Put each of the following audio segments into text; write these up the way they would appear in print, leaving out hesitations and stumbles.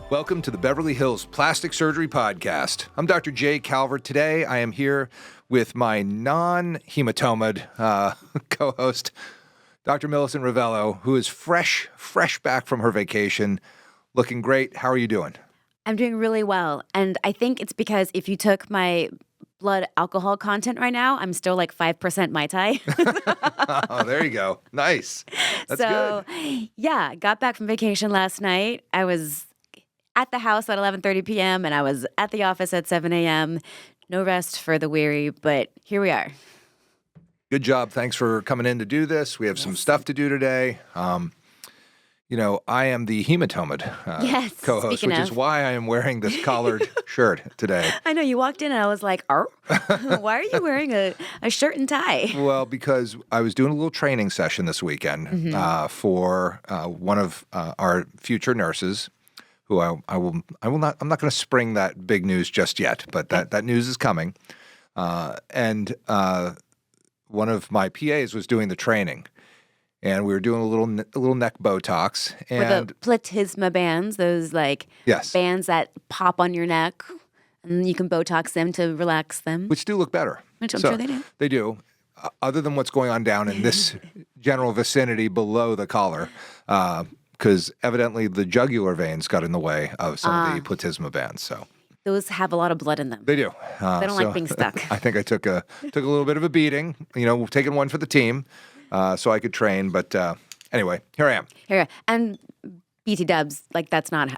Welcome to the Beverly Hills Plastic Surgery Podcast. I'm Dr. Jay Calvert. Today, I am here with my non-hematomed co-host, Dr. Millicent Rovelo, who is fresh back from her vacation, looking great. How are you doing? I'm doing really well. And I think it's because if you took my blood alcohol content right now, I'm still like 5% Mai Tai. Oh, there you go. Nice. That's good. Yeah, got back from vacation last night. I was at the house at 11:30 p.m. and I was at the office at 7 a.m. No rest for the weary, but here we are. Good job. Thanks for coming in to do this. We have some stuff to do today. I am the hematomed co-host, which is why I am wearing this collared shirt today. I know. You walked in and I was like, why are you wearing a shirt and tie? Well, because I was doing a little training session this weekend for one of our future nurses, who I'm not going to spring that big news just yet, but that news is coming. And one of my PAs was doing the training, and we were doing a little neck Botox. And the platysma bands, those bands that pop on your neck, and you can Botox them to relax them. Which do look better. Which I'm sure they do. They do. Other than what's going on down in this general vicinity below the collar, because evidently the jugular veins got in the way of some of the platysma bands. So those have a lot of blood in them. They do. They don't like being stuck. I think I took a little bit of a beating. Taking one for the team, so I could train. But anyway, here I am. And BT dubs, that's not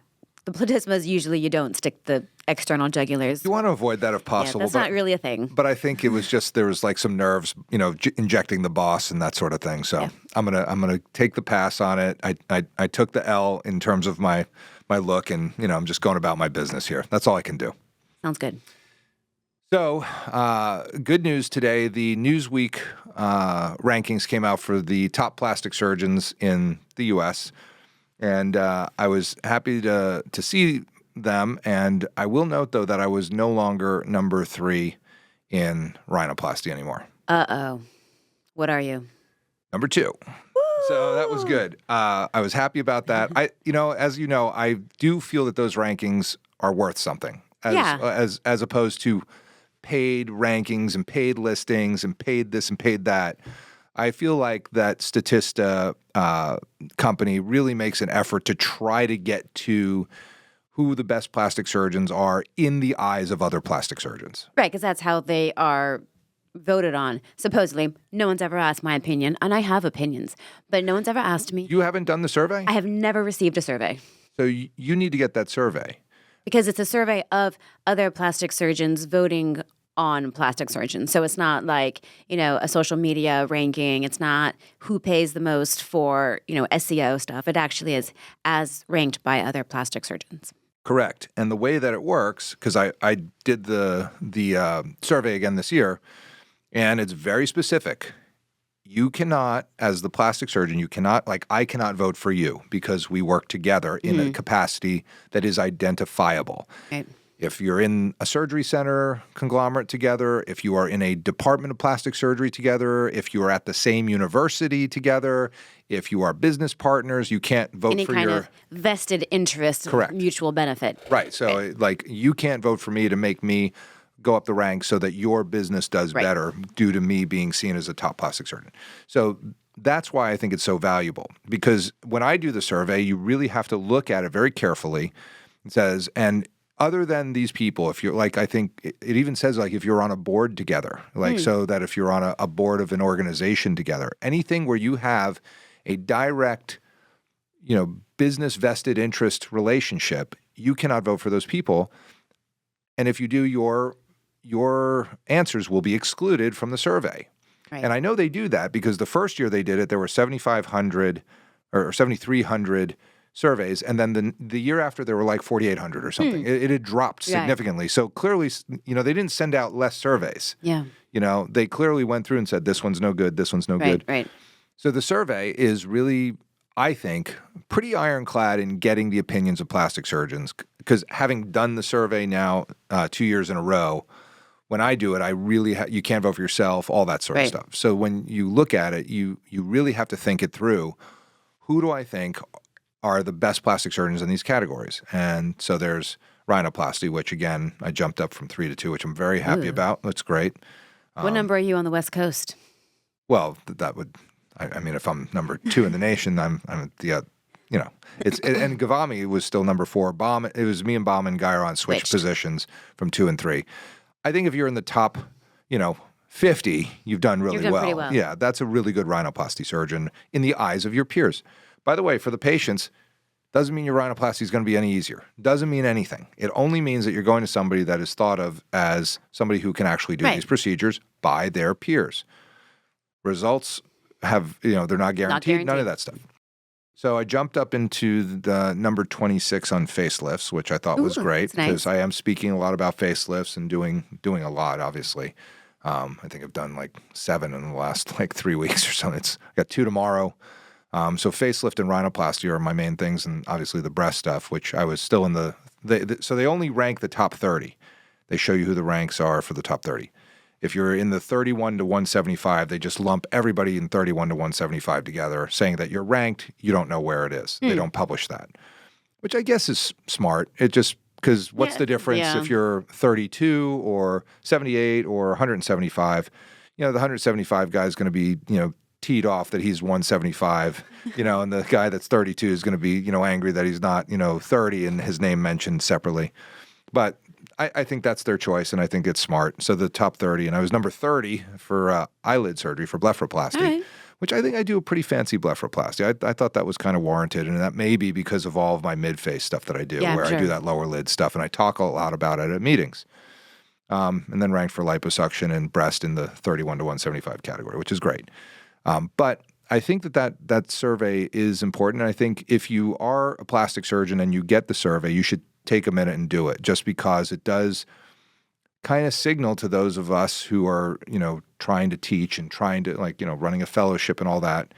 the platysmas. Usually, you don't stick the external jugulars. You want to avoid that if possible. Yeah, that's not really a thing. But I think it was just there was some nerves, injecting the boss and that sort of thing. So I'm gonna take the pass on it. I took the L in terms of my look, and I'm just going about my business here. That's all I can do. Sounds good. So good news today. The Newsweek rankings came out for the top plastic surgeons in the U.S., and I was happy to see them. And I will note, though, that I was no longer number 3 in rhinoplasty anymore. Uh-oh. What are you? Number 2. Woo! So that was good. I was happy about that. I do feel that those rankings are worth something as opposed to paid rankings and paid listings and paid this and paid that. I feel like that Statista company really makes an effort to try to get to who the best plastic surgeons are in the eyes of other plastic surgeons. Right, because that's how they are voted on. Supposedly, no one's ever asked my opinion, and I have opinions, but no one's ever asked me. You haven't done the survey? I have never received a survey. So you need to get that survey. Because it's a survey of other plastic surgeons voting on plastic surgeons. So it's not like, a social media ranking. It's not who pays the most for, SEO stuff. It actually is as ranked by other plastic surgeons. Correct. And the way that it works, because I did the survey again this year, and it's very specific. You cannot, as the plastic surgeon, I cannot vote for you because we work together in a capacity that is identifiable. Right. If you're in a surgery center conglomerate together, if you are in a department of plastic surgery together, if you are at the same university together, if you are business partners, you can't vote for any kind of vested interest, correct, mutual benefit. Right. So, you can't vote for me to make me go up the ranks so that your business does better due to me being seen as a top plastic surgeon. So that's why I think it's so valuable, because when I do the survey, you really have to look at it very carefully. It says, and other than these people, if you're I think it even says if you're on a board together, so that if you're on a board of an organization together, anything where you have a direct, business vested interest relationship, you cannot vote for those people. And if you do, your answers will be excluded from the survey. Right. And I know they do that because the first year they did it, there were 7,500 or 7,300 surveys, and then the year after there were 4,800 or something. It had dropped significantly. Right. So clearly, they didn't send out less surveys. Yeah. They clearly went through and said, this one's no good, this one's no good. Right. So the survey is really, I think, pretty ironclad in getting the opinions of plastic surgeons, because having done the survey now 2 years in a row, when I do it, I really you can't vote for yourself, all that sort of stuff. So when you look at it, you really have to think it through. Who do I think are the best plastic surgeons in these categories. And so there's Rhinoplasty, which again, I jumped up from 3 to 2, which I'm very happy about. That's great. What number are you on the West Coast? Well, that would, I mean, if I'm number 2 in the nation, I'm the, and Gavami was still number 4. It was me and Baum and Gairon switched positions from 2 and 3. I think if you're in the top, 50, you've done really pretty well. Yeah, that's a really good rhinoplasty surgeon in the eyes of your peers. By the way, for the patients, doesn't mean your rhinoplasty is going to be any easier. Doesn't mean anything. It only means that you're going to somebody that is thought of as somebody who can actually do these procedures by their peers. Results have, they're not guaranteed, none of that stuff. So I jumped up into the number 26 on facelifts, which I thought was great because I am speaking a lot about facelifts and doing a lot, obviously. I think I've done like 7 in the last 3 weeks or so. I got 2 tomorrow. So facelift and rhinoplasty are my main things, and obviously the breast stuff, which I was still in so they only rank the top 30. They show you who the ranks are for the top 30. If you're in the 31 to 175, they just lump everybody in 31 to 175 together, saying that you're ranked, you don't know where it is. They don't publish that, which I guess is smart. It just, because what's the difference if you're 32 or 78 or 175? The 175 guy is going to be, teed off that he's 175, and the guy that's 32 is going to be, angry that he's not, 30 and his name mentioned separately. But I think that's their choice, and I think it's smart. So the top 30, and I was number 30 for eyelid surgery for blepharoplasty, which I think I do a pretty fancy blepharoplasty. I thought that was kind of warranted, and that may be because of all of my mid-face stuff that I do, where I do that lower lid stuff, and I talk a lot about it at meetings. And then ranked for liposuction and breast in the 31 to 175 category, which is great. But I think that survey is important. And I think if you are a plastic surgeon and you get the survey, you should take a minute and do it, just because it does kind of signal to those of us who are, trying to teach and trying to running a fellowship and all that,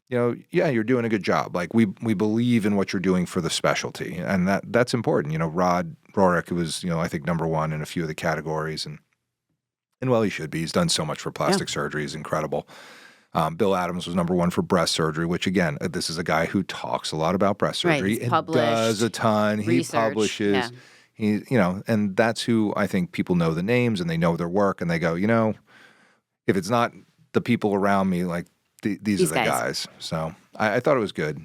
you're doing a good job. Like we believe in what you're doing for the specialty, and that's important. Rod Rorick was, I think number 1 in a few of the categories, and well, he should be. He's done so much for plastic surgery. He's incredible. Bill Adams was number 1 for breast surgery, which again, this is a guy who talks a lot about breast surgery and does a ton. He publishes, he, and that's who I think people know the names and they know their work, and they go, if it's not the people around me, these are the guys. So I thought it was good.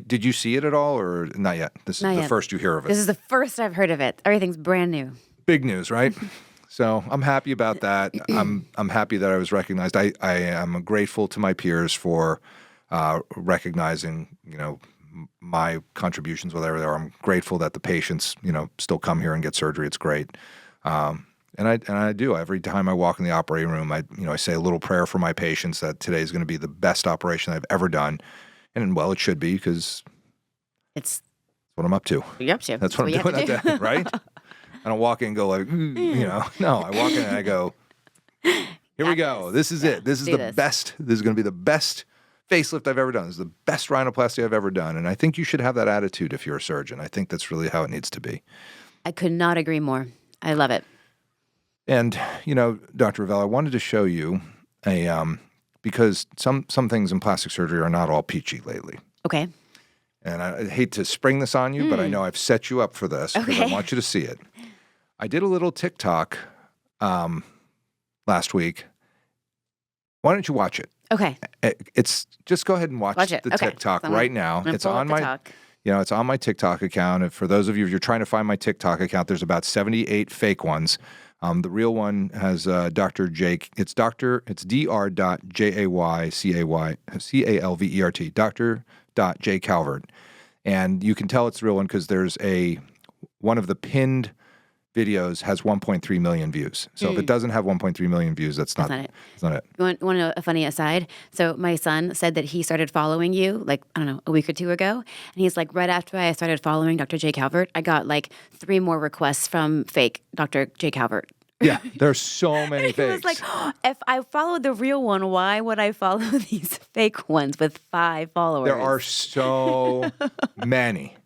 Did you see it at all, or not yet? This is the first you hear of it. This is the first I've heard of it. Everything's brand new. Big news, right? So I'm happy about that. I'm happy that I was recognized. I am grateful to my peers for recognizing, my contributions, whatever they are. I'm grateful that the patients, still come here and get surgery. It's great. And I do. Every time I walk in the operating room, I say a little prayer for my patients that today is going to be the best operation I've ever done. And well, it should be, because it's what I'm up to. You're up to. That's what I'm doing that day, right? I don't walk in and go no, I walk in and I go, here we go. This is it. This is the best. This is going to be the best facelift I've ever done. This is the best rhinoplasty I've ever done. And I think you should have that attitude if you're a surgeon. I think that's really how it needs to be. I could not agree more. I love it. And, Dr. Rovelo, I wanted to show you because some things in plastic surgery are not all peachy lately. Okay. And I hate to spring this on you, but I know I've set you up for this because I want you to see it. I did a little TikTok last week. Why don't you watch it? Okay. It's just go ahead and watch the TikTok right now. It's on my it's on my TikTok account. And for those of you, if you're trying to find my TikTok account, there's about 78 fake ones. The real one has Dr. Jake. It's Dr.Jaycalvert, Dr. Calvert. And you can tell it's the real one because there's one of the pinned videos has 1.3 million views. So if it doesn't have 1.3 million views, that's not it. It's not it. You want to know a funny aside? So my son said that he started following you, a week or 2 ago. And he's like, right after I started following Dr. J. Calvert, I got 3 more requests from fake Dr. J. Calvert. Yeah, there's so many fakes. He was like, if I followed the real one, why would I follow these fake ones with 5 followers? There are so many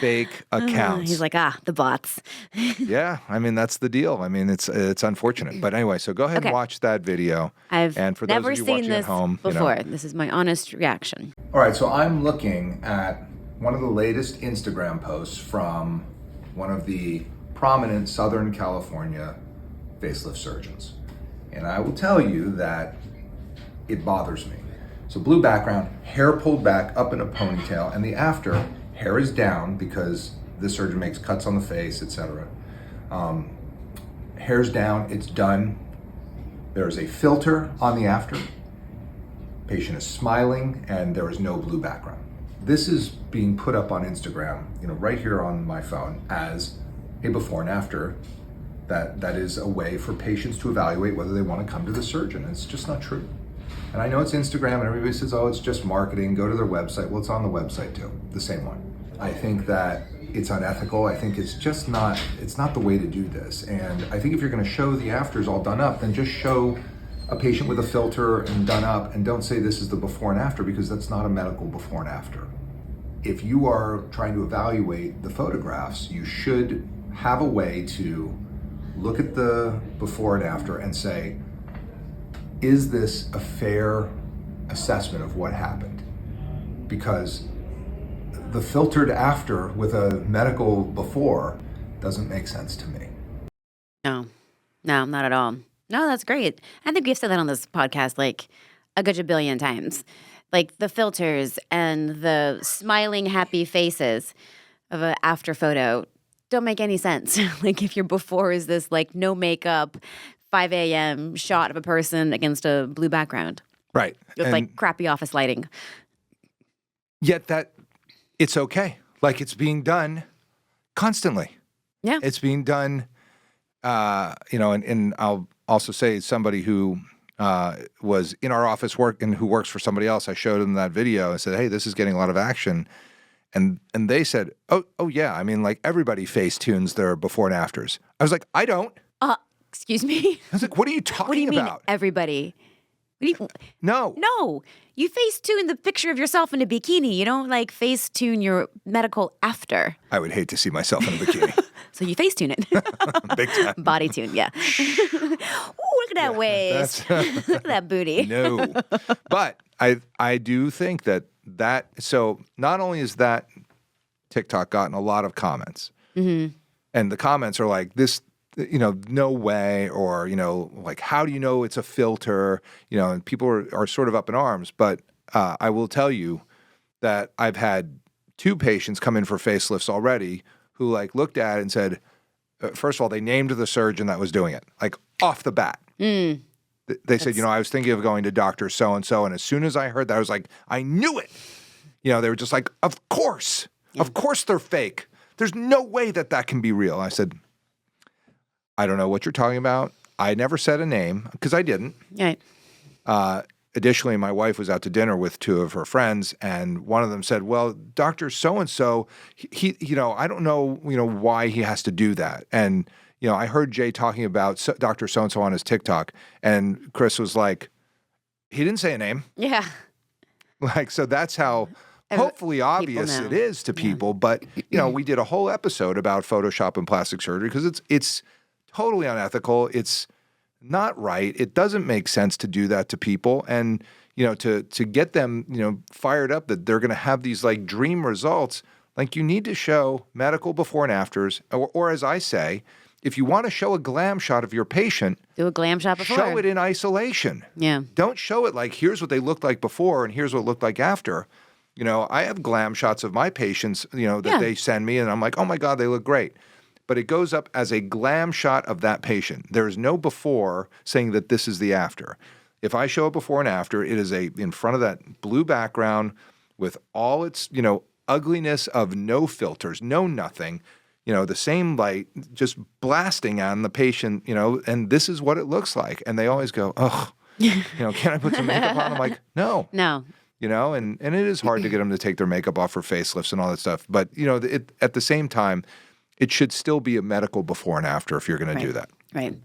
fake accounts. He's like, the bots. Yeah, that's the deal. It's unfortunate. But anyway, so go ahead and watch that video. And for never those of you seen watching this at home, before. This is my honest reaction. All right, so I'm looking at one of the latest Instagram posts from one of the prominent Southern California facelift surgeons. And I will tell you that it bothers me. So blue background, hair pulled back up in a ponytail, and the after, hair is down because this surgeon makes cuts on the face, etc. Hair's down, it's done. There's a filter on the after. Patient is smiling, and there is no blue background. This is being put up on Instagram, right here on my phone as a before and after. That is a way for patients to evaluate whether they want to come to the surgeon. It's just not true. And I know it's Instagram, and everybody says, oh, it's just marketing, go to their website. Well, it's on the website too, the same one. I think that it's unethical. I think it's just not, it's not the way to do this. And I think if you're going to show the afters all done up, then just show a patient with a filter and done up, and don't say this is the before and after, because that's not a medical before and after. If you are trying to evaluate the photographs, you should have a way to look at the before and after and say, is this a fair assessment of what happened? Because the filtered after with a medical before doesn't make sense to me. No, not at all. No, that's great. I think we've said that on this podcast like a gajillion times. Like the filters and the smiling, happy faces of an after photo don't make any sense. Like if your before is this like no makeup, 5 a.m. shot of a person against a blue background. Right. With like crappy office lighting. Yet that it's okay. Like it's being done constantly. Yeah. It's being done, and I'll also say somebody who was in our office and who works for somebody else, I showed them that video and said, hey, this is getting a lot of action. And they said, oh yeah, I mean, like everybody face tunes their before and afters. I was like, I don't. Excuse me? I was like, what are you talking about? What do you mean everybody? No. You face tune the picture of yourself in a bikini. You don't like face tune your medical after. I would hate to see myself in a bikini. So you face tune it. Big time. Body tune, yeah. Ooh, look at that waist. Look at that booty. No. But I do think that so not only is that TikTok gotten a lot of comments, and the comments are like this, no way, or, like, how do you know it's a filter? And people are sort of up in arms. But I will tell you that I've had 2 patients come in for facelifts already who like looked at it and said, first of all, they named the surgeon that was doing it, like off the bat. They said, I was thinking of going to Dr. So-and-so. And as soon as I heard that, I was like, I knew it. They were just like, of course they're fake. There's no way that can be real. I said, I don't know what you're talking about. I never said a name because I didn't. Right. Additionally, my wife was out to dinner with 2 of her friends, and one of them said, well, Dr. So-and-so, he I don't know, why he has to do that. And, I heard Jay talking about Dr. So-and-so on his TikTok, and Chris was like, he didn't say a name. Yeah. Like, so that's how hopefully obvious it is to people. But, we did a whole episode about Photoshop and plastic surgery because it's totally unethical. It's not right. It doesn't make sense to do that to people. And, to get them, fired up that they're going to have these like dream results, like you need to show medical before and afters, or as I say, if you want to show a glam shot of your patient, do a glam shot before. Show it in isolation. Yeah. Don't show it like, here's what they looked like before and here's what it looked like after. I have glam shots of my patients, that they send me, and I'm like, oh my God, they look great. But it goes up as a glam shot of that patient. There is no before saying that this is the after. If I show a before and after, it is in front of that blue background with all its, ugliness of no filters, no nothing, the same light just blasting on the patient, and this is what it looks like. And they always go, oh, can I put some makeup on? I'm like, no. And it is hard to get them to take their makeup off for facelifts and all that stuff. But, at the same time, it should still be a medical before and after if you're going to do that. Right.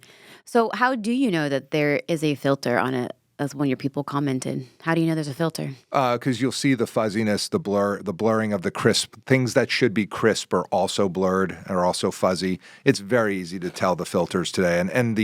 So how do you know that there is a filter on it, as one of your people commented? How do you know there's a filter? Because you'll see the fuzziness, the blurring of the crisp. Things that should be crisp are also blurred, are also fuzzy. It's very easy to tell the filters today. And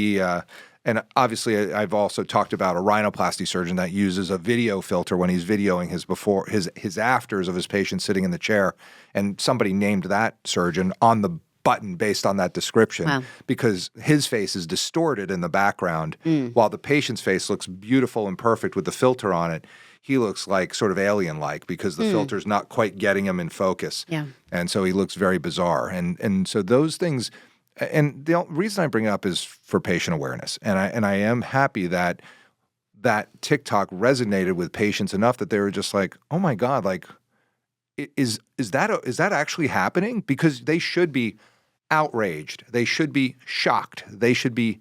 And obviously, I've also talked about a rhinoplasty surgeon that uses a video filter when he's videoing his afters of his patient sitting in the chair. And somebody named that surgeon on the button based on that description because his face is distorted in the background while the patient's face looks beautiful and perfect with the filter on it. He looks like sort of alien-like because the filter's not quite getting him in focus. Yeah. And so he looks very bizarre. And so those things, and the reason I bring it up is for patient awareness. And I am happy that TikTok resonated with patients enough that they were just like, oh my God, like, is that actually happening? Because they should be outraged. They should be shocked. They should be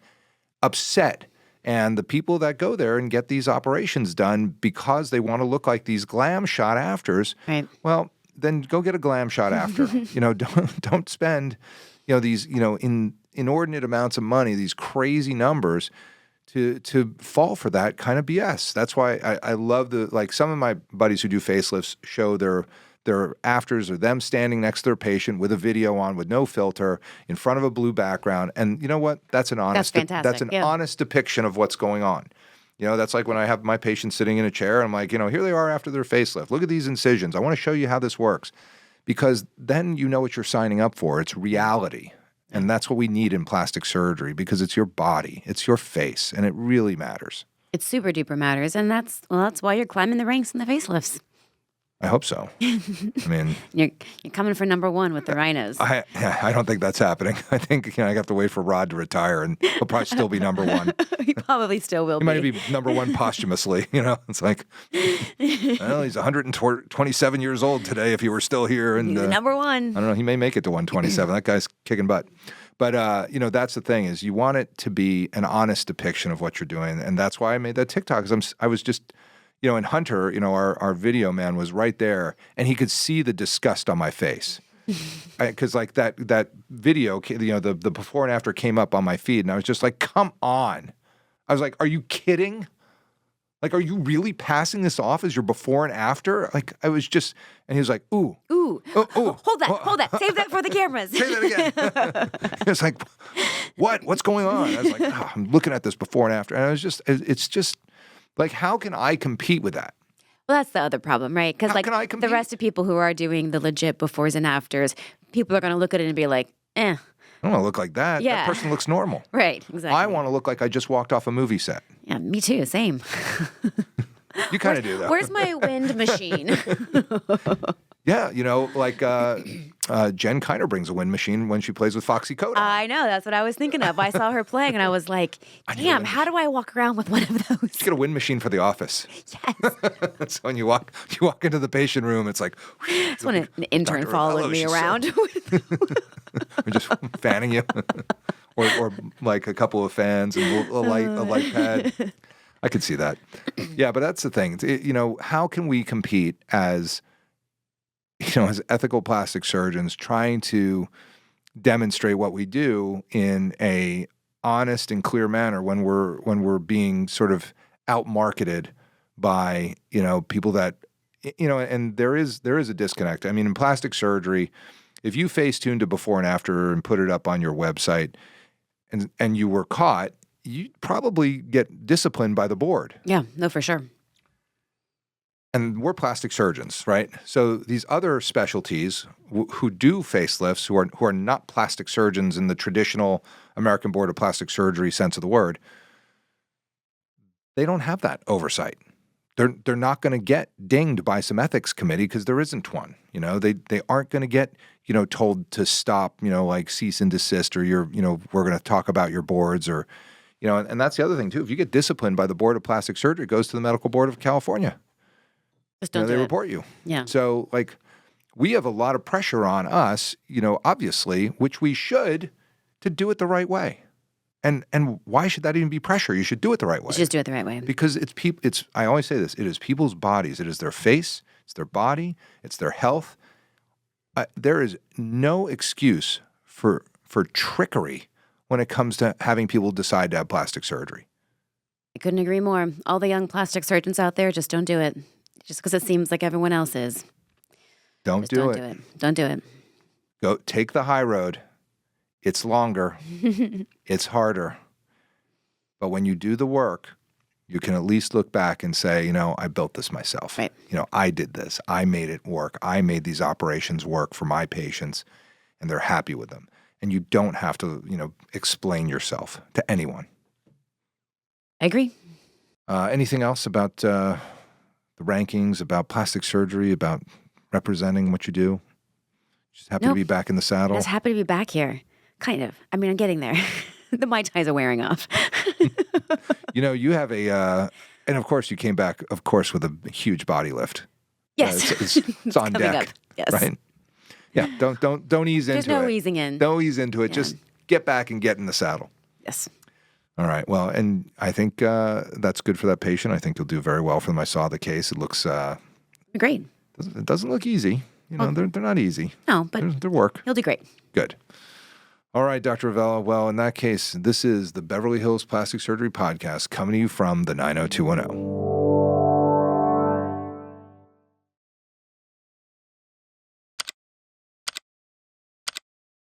upset. And the people that go there and get these operations done because they want to look like these glam shot afters, well, then go get a glam shot after. Don't spend, these, inordinate amounts of money, these crazy numbers to fall for that kind of BS. That's why I love some of my buddies who do facelifts show their afters or them standing next to their patient with a video on with no filter in front of a blue background. And you know what? That's an honest, honest depiction of what's going on. That's like when I have my patient sitting in a chair, I'm like, here they are after their facelift. Look at these incisions. I want to show you how this works because then you know what you're signing up for. It's reality. And that's what we need in plastic surgery because it's your body, it's your face, and it really matters. It super duper matters. And that's why you're climbing the ranks in the facelifts. I hope so. I mean, you're coming for number one with the rhinos. I don't think that's happening. I think I have to wait for Rod to retire, and he'll probably still be number one. He probably still will. He might be number one posthumously. It's like, well, he's 127 years old today. If he were still here, and he's number one. I don't know. He may make it to 127. That guy's kicking butt. But that's the thing is you want it to be an honest depiction of what you're doing, and that's why I made that TikTok. Because I was just. And Hunter, our video man was right there, and he could see the disgust on my face. Because that video, the before and after came up on my feed, and I was just like, come on. I was like, are you kidding? Like, are you really passing this off as your before and after? Like, I was just, and he was like, ooh. Ooh. Hold that. Save that for the cameras. Say that again. He was like, what's going on? I was like, I'm looking at this before and after. And it's just, like, how can I compete with that? Well, that's the other problem, right? Because the rest of people who are doing the legit befores and afters, people are going to look at it and be like, eh. I don't want to look like that. Yeah. That person looks normal. Right, exactly. I want to look like I just walked off a movie set. Yeah, me too. Same. You kind of do that. Where's my wind machine? Yeah, Jen Kiner brings a wind machine when she plays with Foxy Koda. I know. That's what I was thinking of. I saw her playing, and I was like, damn, how do I walk around with one of those? Get a wind machine for the office. Yes. So when you walk into the patient room, it's like... That's when an intern followed me around. We're just fanning you. or like a couple of fans and a light pad. I could see that. Yeah, but that's the thing. How can we compete as ethical plastic surgeons trying to demonstrate what we do in a honest and clear manner when we're being sort of out-marketed by, people that, and there is a disconnect. I mean, in plastic surgery, if you face-tuned a before and after and put it up on your website and you were caught, you'd probably get disciplined by the board. Yeah, no, for sure. And we're plastic surgeons, right? So these other specialties who do facelifts, who are not plastic surgeons in the traditional American Board of Plastic Surgery sense of the word, they don't have that oversight. They're not going to get dinged by some ethics committee because there isn't one. They aren't going to get told to stop. Like cease and desist, or we're going to talk about your boards, or and that's the other thing too. If you get disciplined by the Board of Plastic Surgery, it goes to the Medical Board of California. Just don't do they it. report you. Yeah. So we have a lot of pressure on us, obviously, which we should, to do it the right way. And why should that even be pressure? You should do it the right way. Just do it the right way. Because I always say this, it is people's bodies. It is their face, it's their body, it's their health. There is no excuse for trickery when it comes to having people decide to have plastic surgery. I couldn't agree more. All the young plastic surgeons out there, just don't do it. Just because it seems like everyone else is. Don't do it. Don't do it. Go take the high road. It's longer. It's harder. But when you do the work, you can at least look back and say, I built this myself. Right. I did this. I made it work. I made these operations work for my patients, and they're happy with them. And you don't have to, explain yourself to anyone. I agree. Anything else about the rankings, about plastic surgery, about representing what you do? Just happy to be back in the saddle? Just happy to be back here. Kind of. I mean, I'm getting there. The Mai Tais are wearing off. You have and of course you came back, of course, with a huge body lift. Yes. It's on deck. Up. Yes. Right? Yeah, don't ease into it. There's no easing in. Don't ease into it. Yeah. Just get back and get in the saddle. Yes. All right. Well, and I think that's good for that patient. I think you'll do very well for them. I saw the case. It looks great. It doesn't look easy. They're not easy. No, but they're work. He'll do great. Good. All right, Dr. Rovelo. Well, in that case, this is the Beverly Hills Plastic Surgery Podcast coming to you from the 90210.